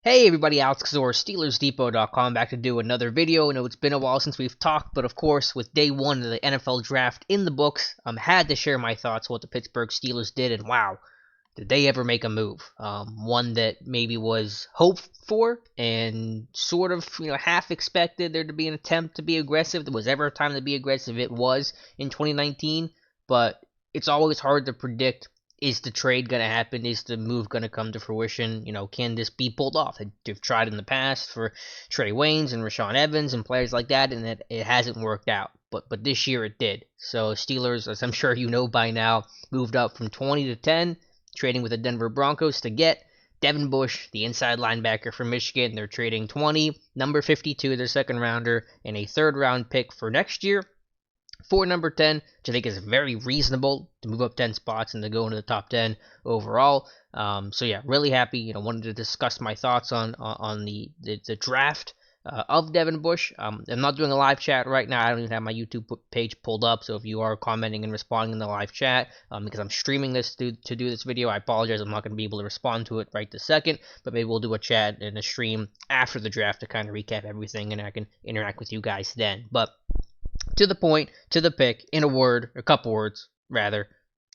Hey everybody, Alex Kozora, SteelersDepot.com, back to do another video. I know it's been a while since we've talked, but of course, with day one of the NFL draft in the books, had to share my thoughts on what the Pittsburgh Steelers did, and wow, did they ever make a move? One that maybe was hoped for and sort of, half expected there to be an attempt to be aggressive. There was ever a time to be aggressive, it was in 2019, but it's always hard to predict. Is the trade going to happen? Is the move going to come to fruition? Can this be pulled off? They've tried in the past for Trey Waynes and Rashaan Evans and players like that, and it hasn't worked out. But this year it did. So Steelers, as I'm sure you know by now, moved up from 20 to 10, trading with the Denver Broncos to get Devin Bush, the inside linebacker from Michigan. They're trading 20, number 52, their second rounder, and a third round pick for next year for number 10, which I think is very reasonable to move up 10 spots and to go into the top 10 overall. So yeah, really happy. Wanted to discuss my thoughts on the draft of Devin Bush. I'm not doing a live chat right now. I don't even have my YouTube page pulled up. So if you are commenting and responding in the live chat, because I'm streaming this to do this video, I apologize. I'm not going to be able to respond to it right this second. But maybe we'll do a chat and a stream after the draft to kind of recap everything, and I can interact with you guys then. But to the point, to the pick, in a couple words, rather.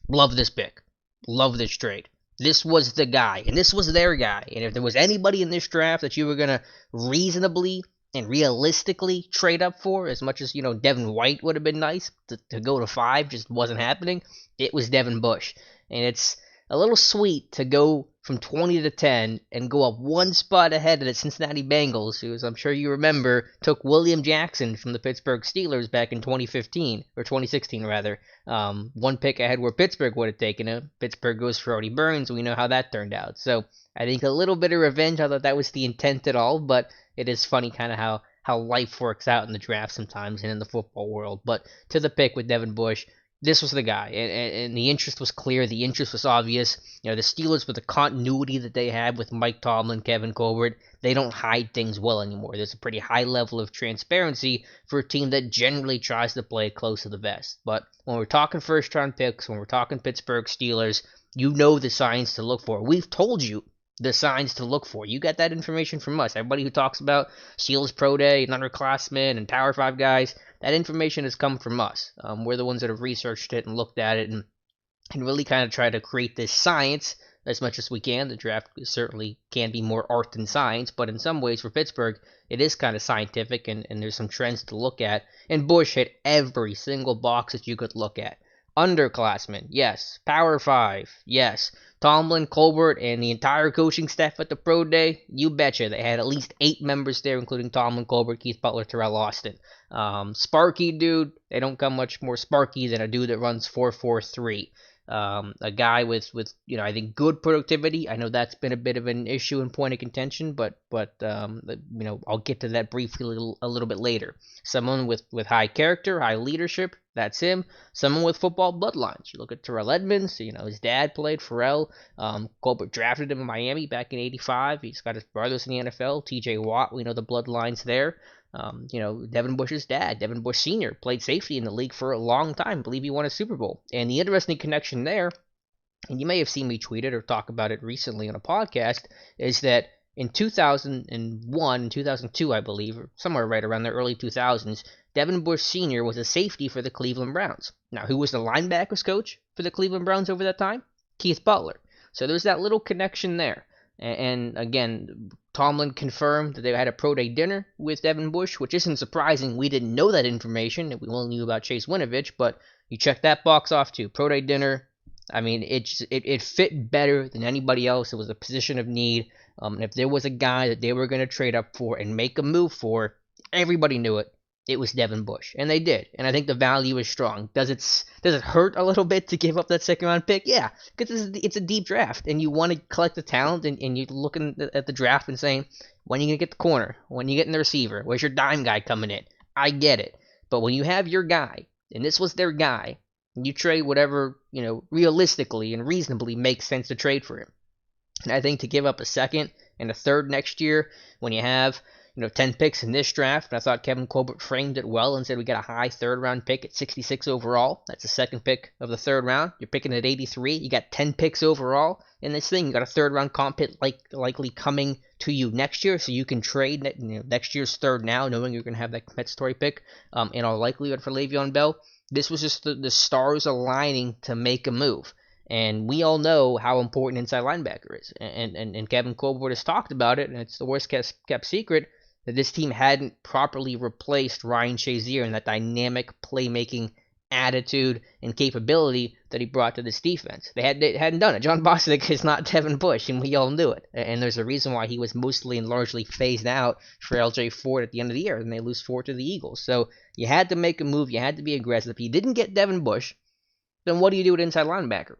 Love this pick. Love this trade. This was the guy, and this was their guy. And if there was anybody in this draft that you were going to reasonably and realistically trade up for, as much as, Devin White would have been nice, to go to 5 just wasn't happening, it was Devin Bush. And it's a little sweet to go from 20 to 10 and go up one spot ahead of the Cincinnati Bengals, who, as I'm sure you remember, took William Jackson from the Pittsburgh Steelers back in 2015, or 2016 rather. One pick ahead where Pittsburgh would have taken him. Pittsburgh goes for Artie Burns, and we know how that turned out. So I think a little bit of revenge, I thought that was the intent at all, but it is funny kind of how life works out in the draft sometimes and in the football world. But to the pick with Devin Bush, this was the guy, and the interest was clear. The interest was obvious. The Steelers, with the continuity that they have with Mike Tomlin, Kevin Colbert, they don't hide things well anymore. There's a pretty high level of transparency for a team that generally tries to play close to the vest. But when we're talking first-round picks, when we're talking Pittsburgh Steelers, you know the signs to look for. We've told you the signs to look for. You got that information from us. Everybody who talks about Steelers Pro Day and underclassmen and Power 5 guys, that information has come from us. We're the ones that have researched it and looked at it and really kind of try to create this science as much as we can. The draft certainly can be more art than science, but in some ways for Pittsburgh, it is kind of scientific, and there's some trends to look at. And Bush hit every single box that you could look at. Underclassmen, yes. Power 5, yes. Tomlin, Colbert, and the entire coaching staff at the Pro Day, you betcha. They had at least 8 members there, including Tomlin, Colbert, Keith Butler, Terrell Austin. Sparky dude, they don't come much more sparky than a dude that runs 4.43. A guy with I think good productivity. I know that's been a bit of an issue and point of contention, but I'll get to that briefly a little bit later. Someone with high character, high leadership, that's him. Someone with football bloodlines. You look at Terrell Edmonds, his dad played Pharrell. Colbert drafted him in Miami back in '85. He's got his brothers in the NFL. TJ Watt, we know the bloodlines there. Devin Bush's dad, Devin Bush Sr., played safety in the league for a long time. I believe he won a Super Bowl. And the interesting connection there, and you may have seen me tweet it or talk about it recently on a podcast, is that in 2001, 2002, I believe, or somewhere right around the early 2000s, Devin Bush Sr. was a safety for the Cleveland Browns. Now, who was the linebackers coach for the Cleveland Browns over that time? Keith Butler. So there's that little connection there. And again, Tomlin confirmed that they had a pro day dinner with Devin Bush, which isn't surprising. We didn't know that information. We only knew about Chase Winovich, but you check that box off too. Pro day dinner. I mean, it fit better than anybody else. It was a position of need. And if there was a guy that they were going to trade up for and make a move for, everybody knew it. It was Devin Bush, and they did. And I think the value is strong. Does it hurt a little bit to give up that second-round pick? Yeah, because it's a deep draft, and you want to collect the talent, and you're looking at the draft and saying, when are you going to get the corner? When are you getting the receiver? Where's your dime guy coming in? I get it. But when you have your guy, and this was their guy, and you trade whatever, realistically and reasonably makes sense to trade for him. And I think to give up a second and a third next year, when you have 10 picks in this draft. And I thought Kevin Colbert framed it well and said we got a high third-round pick at 66 overall. That's the second pick of the third round. You're picking at 83. You got 10 picks overall in this thing. You got a third-round comp hit likely coming to you next year, so you can trade next year's third now, knowing you're going to have that compensatory pick in all likelihood for Le'Veon Bell. This was just the stars aligning to make a move. And we all know how important inside linebacker is. And Kevin Colbert has talked about it, and it's the worst kept secret that this team hadn't properly replaced Ryan Shazier and that dynamic playmaking attitude and capability that he brought to this defense. They hadn't done it. John Bostic is not Devin Bush, and we all knew it. And there's a reason why he was mostly and largely phased out for LJ Ford at the end of the year, and they lose Ford to the Eagles. So you had to make a move. You had to be aggressive. If you didn't get Devin Bush, then what do you do with inside linebacker?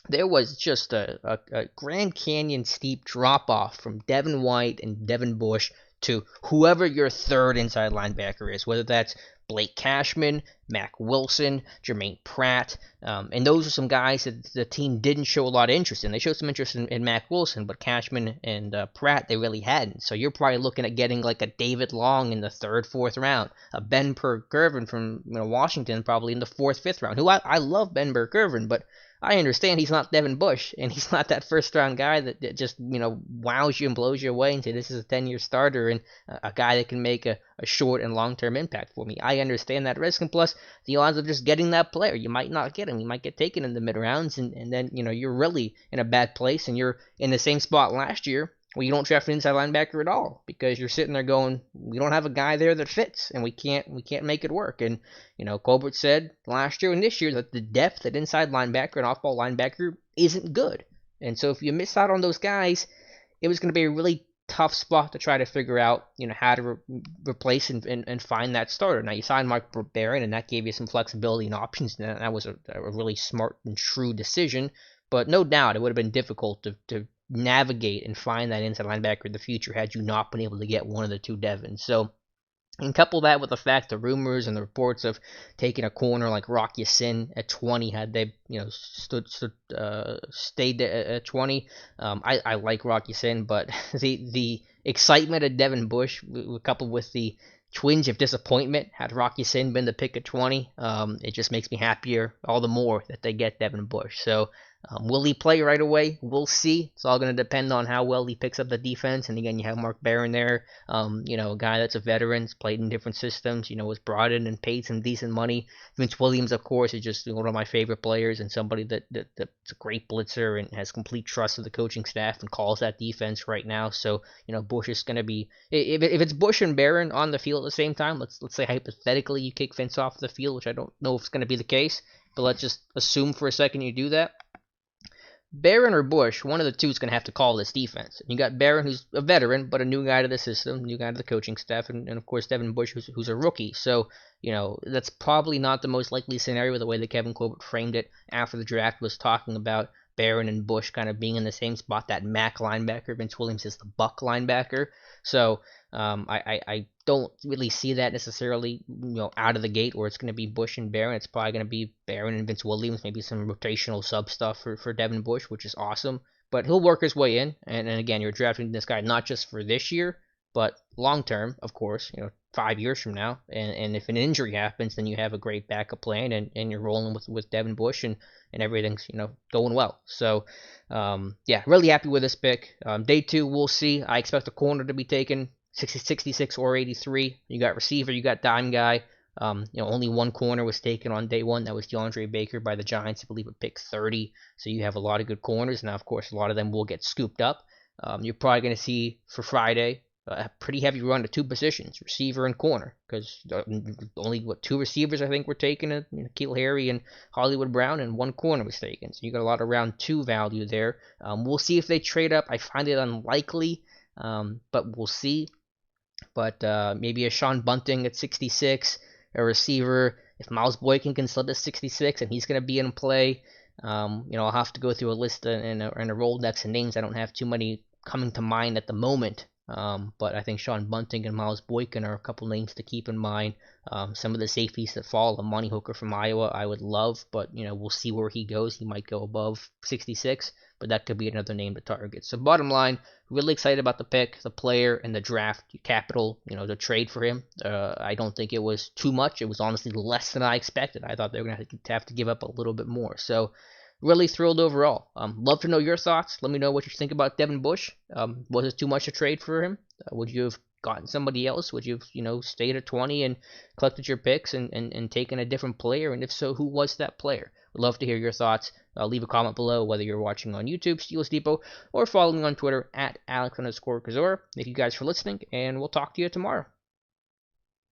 There was just a Grand Canyon steep drop-off from Devin White and Devin Bush to whoever your third inside linebacker is, whether that's Blake Cashman, Mack Wilson, Jermaine Pratt, and those are some guys that the team didn't show a lot of interest in. They showed some interest in Mack Wilson, but Cashman and Pratt, they really hadn't. So you're probably looking at getting like a David Long in the third, fourth round, a Ben Burke-Irvin from Washington probably in the fourth, fifth round, who I love Ben Burke-Irvin, but I understand he's not Devin Bush, and he's not that first-round guy that just, wows you and blows you away and say this is a 10-year starter and a guy that can make a short and long-term impact for me. I understand that risk, and plus, the odds of just getting that player, you might not get him. You might get taken in the mid-rounds, and then, you're really in a bad place, and you're in the same spot last year where you don't draft an inside linebacker at all because you're sitting there going, we don't have a guy there that fits, and we can't make it work. And Colbert said last year and this year that the depth at inside linebacker and off-ball linebacker isn't good. And so if you miss out on those guys, it was going to be a really tough spot to try to figure out, how to replace and find that starter. Now you signed Mark Barron, and that gave you some flexibility and options, and that was a really smart and shrewd decision. But no doubt it would have been difficult to navigate and find that inside linebacker in the future had you not been able to get one of the two Devins. So, and couple that with the fact the rumors and the reports of taking a corner like Rock Ya-Sin at 20 had they stayed at 20. I like Rock Ya-Sin, but the excitement of Devin Bush coupled with the twinge of disappointment had Rock Ya-Sin been the pick at 20, it just makes me happier all the more that they get Devin Bush. So will he play right away? We'll see. It's all going to depend on how well he picks up the defense. And again, you have Mark Barron there, a guy that's a veteran, has played in different systems, was brought in and paid some decent money. Vince Williams, of course, is just one of my favorite players and somebody that's a great blitzer and has complete trust of the coaching staff and calls that defense right now. So, Bush is going to be, if it's Bush and Barron on the field at the same time, let's say hypothetically you kick Vince off the field, which I don't know if it's going to be the case, but let's just assume for a second you do that. Barron or Bush, one of the two is going to have to call this defense. You got Barron, who's a veteran, but a new guy to the system, new guy to the coaching staff, and of course Devin Bush, who's a rookie. So, that's probably not the most likely scenario the way that Kevin Colbert framed it after the draft was talking about Barron and Bush kind of being in the same spot, that Mac linebacker. Vince Williams is the Buck linebacker. So I don't really see that necessarily, out of the gate where it's going to be Bush and Barron. It's probably going to be Barron and Vince Williams, maybe some rotational sub stuff for Devin Bush, which is awesome. But he'll work his way in. And again, you're drafting this guy not just for this year, but long term, of course, 5 years from now. And if an injury happens, then you have a great backup plan and you're rolling with Devin Bush and everything's, going well. So, really happy with this pick. Day 2, we'll see. I expect a corner to be taken 66 or 83. You got receiver, you got dime guy. Only one corner was taken on day 1. That was DeAndre Baker by the Giants, I believe, at pick 30. So you have a lot of good corners. Now, of course, a lot of them will get scooped up. You're probably going to see for Friday a pretty heavy run to 2 positions, receiver and corner, because only 2 receivers I think were taken, Keel Harry and Hollywood Brown, and 1 corner was taken. So you got a lot of round 2 value there. We'll see if they trade up. I find it unlikely, but we'll see. But maybe a Sean Bunting at 66, a receiver. If Miles Boykin can slip to 66 and he's going to be in play, I'll have to go through a list and a Rolodex of names. I don't have too many coming to mind at the moment. But I think Sean Bunting and Miles Boykin are a couple names to keep in mind. Some of the safeties that fall, Amani Hooker from Iowa, I would love, but we'll see where he goes. He might go above 66. but that could be another name to target. So bottom line, really excited about the pick, the player, and the draft capital, the trade for him. I don't think it was too much. It was honestly less than I expected. I thought they were going to have to give up a little bit more. So really thrilled overall. Love to know your thoughts. Let me know what you think about Devin Bush. Was it too much to trade for him? Would you have gotten somebody else? Would you have, stayed at 20 and collected your picks and taken a different player? And if so, who was that player? Would love to hear your thoughts. Leave a comment below, whether you're watching on YouTube, Steelers Depot, or following me on Twitter at Alex_Kozora. Thank you guys for listening, and we'll talk to you tomorrow.